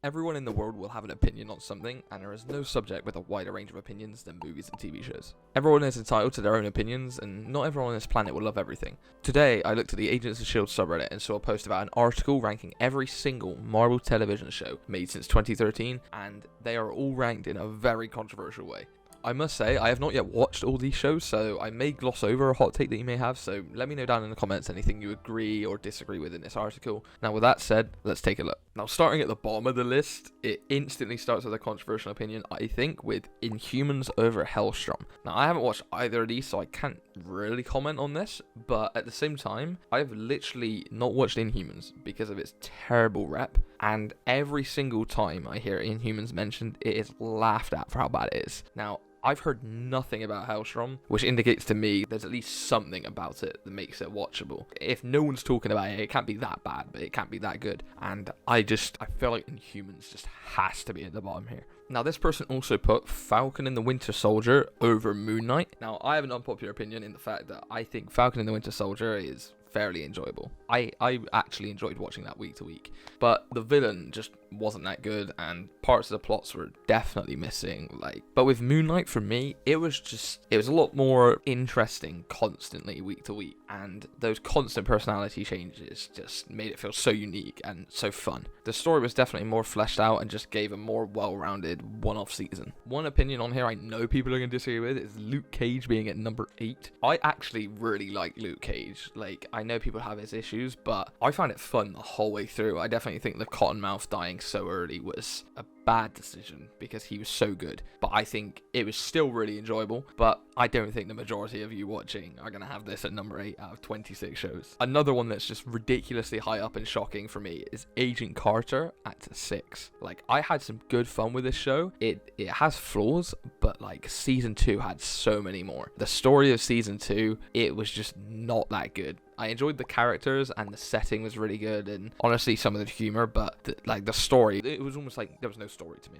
Everyone in the world will have an opinion on something, and there is no subject with a wider range of opinions than movies and TV shows. Everyone is entitled to their own opinions, and not everyone on this planet will love everything. Today, I looked at the Agents of S.H.I.E.L.D. subreddit and saw a post about an article ranking every single Marvel television show made since 2013, and they are all ranked in a very controversial way. I must say, I have not yet watched all these shows, so I may gloss over a hot take that you may have, so let me know down in the comments anything you agree or disagree with in this article. Now with that said, let's take a look. Now starting at the bottom of the list, it instantly starts with a controversial opinion, I think, with Inhumans over Hellstrom. Now I haven't watched either of these, so I can't really comment on this, but at the same time, I've literally not watched Inhumans because of its terrible rep, and every single time I hear Inhumans mentioned, it is laughed at for how bad it is. Now, I've heard nothing about Hellstrom, which indicates to me there's at least something about it that makes it watchable. If no one's talking about it, it can't be that bad, but it can't be that good. And I feel like Inhumans just has to be at the bottom here. Now, this person also put Falcon and the Winter Soldier over Moon Knight. Now, I have an unpopular opinion in the fact that I think Falcon and the Winter Soldier is fairly enjoyable. I actually enjoyed watching that week to week, but the villain just wasn't that good, and parts of the plots were definitely missing. But with Moon Knight, for me, it was a lot more interesting constantly week to week, and those constant personality changes just made it feel so unique and so fun. The story was definitely more fleshed out and just gave a more well-rounded one-off season. One opinion on here I know people are going to disagree with is Luke Cage being at number 8. I actually really like Luke Cage. I know people have his issues, but I found it fun the whole way through. I definitely think the Cottonmouth dying so early was a bad decision because he was so good, but I think it was still really enjoyable. But I don't think the majority of you watching are going to have this at number 8 out of 26 shows. Another one that's just ridiculously high up and shocking for me is Agent Carter at 6. I had some good fun with this show. It has flaws, but season 2 had so many more. The story of season 2, it was just not that good. I enjoyed the characters and the setting was really good, and honestly some of the humor, but the story, it was almost like there was no story to me.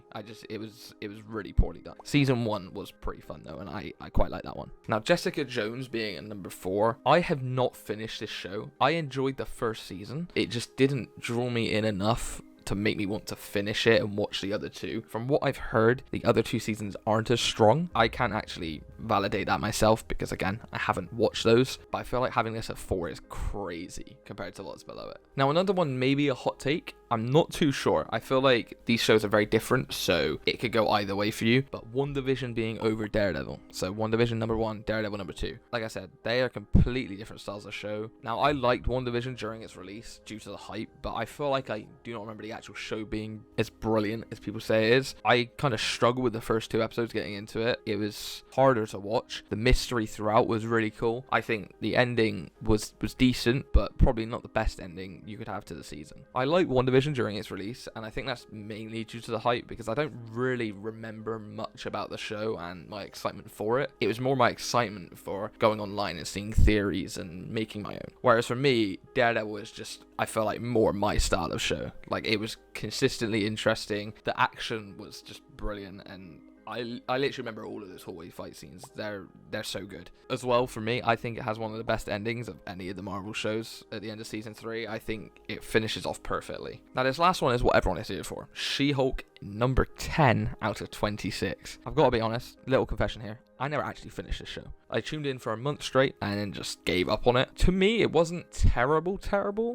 It was really poorly done. Season 1 was pretty fun though, and I quite like that one. Now, Jessica Jones being at number 4, I have not finished this show. I enjoyed the first season. It just didn't draw me in enough to make me want to finish it and watch the other two. From what I've heard, the other 2 seasons aren't as strong. I can't actually validate that myself because, again, I haven't watched those, but I feel like having this at 4 is crazy compared to what's below it. Now, another one may be a hot take. I'm not too sure. I feel like these shows are very different, so it could go either way for you, but WandaVision being over Daredevil. So WandaVision number 1, Daredevil number 2. Like I said, they are completely different styles of show. Now, I liked WandaVision during its release due to the hype, but I feel like I do not remember the actual show being as brilliant as people say it is. I kind of struggled with the first 2 episodes getting into it. It was harder to watch. The mystery throughout was really cool. I think the ending was decent, but probably not the best ending you could have to the season. I like WandaVision during its release, and I think that's mainly due to the hype because I don't really remember much about the show and my excitement for it. It was more my excitement for going online and seeing theories and making my own. Whereas for me, Daredevil is just, I felt like more my style of show. It was consistently interesting. The action was just brilliant, and I literally remember all of those hallway fight scenes. They're so good. As well, for me, I think it has one of the best endings of any of the Marvel shows at the end of season 3. I think it finishes off perfectly. Now, this last one is what everyone is here for. She-Hulk, number 10 out of 26. I've got to be honest, little confession here. I never actually finished this show. I tuned in for a month straight and then just gave up on it. To me, it wasn't terrible,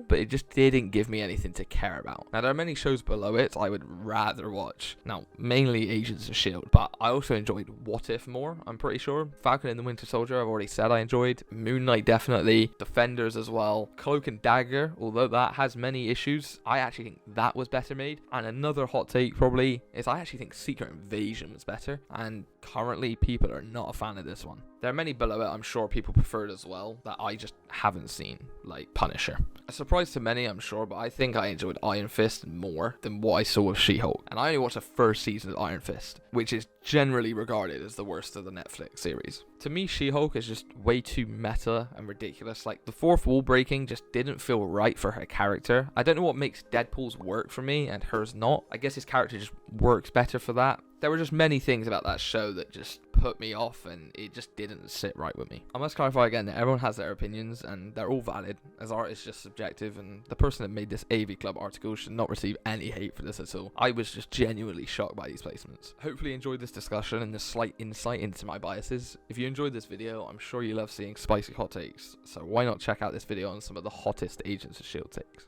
but it just didn't give me anything to care about. Now, there are many shows below it I would rather watch. Now, mainly Agents of S.H.I.E.L.D, but I also enjoyed What If more, I'm pretty sure. Falcon and the Winter Soldier, I've already said I enjoyed. Moon Knight, definitely. Defenders as well. Cloak and Dagger, although that has many issues, I actually think that was better made. And another hot take probably is I actually think Secret Invasion was better, and currently people are not a fan of this one. There are many below it I'm sure people preferred as well that I just haven't seen, like Punisher. A surprise to many, I'm sure, but I think I enjoyed Iron Fist more than what I saw of She-Hulk. And I only watched the first season of Iron Fist, which is generally regarded as the worst of the Netflix series. To me, She-Hulk is just way too meta and ridiculous. The fourth wall breaking just didn't feel right for her character. I don't know what makes Deadpool's work for me and hers not. I guess his character just works better for that. There were just many things about that show that just put me off, and it just didn't sit right with me. I must clarify again that everyone has their opinions, and they're all valid, as art is just subjective, and the person that made this AV Club article should not receive any hate for this at all. I was just genuinely shocked by these placements. Hopefully you enjoyed this discussion and this slight insight into my biases. If you enjoyed this video, I'm sure you love seeing spicy hot takes, so why not check out this video on some of the hottest Agents of S.H.I.E.L.D. takes.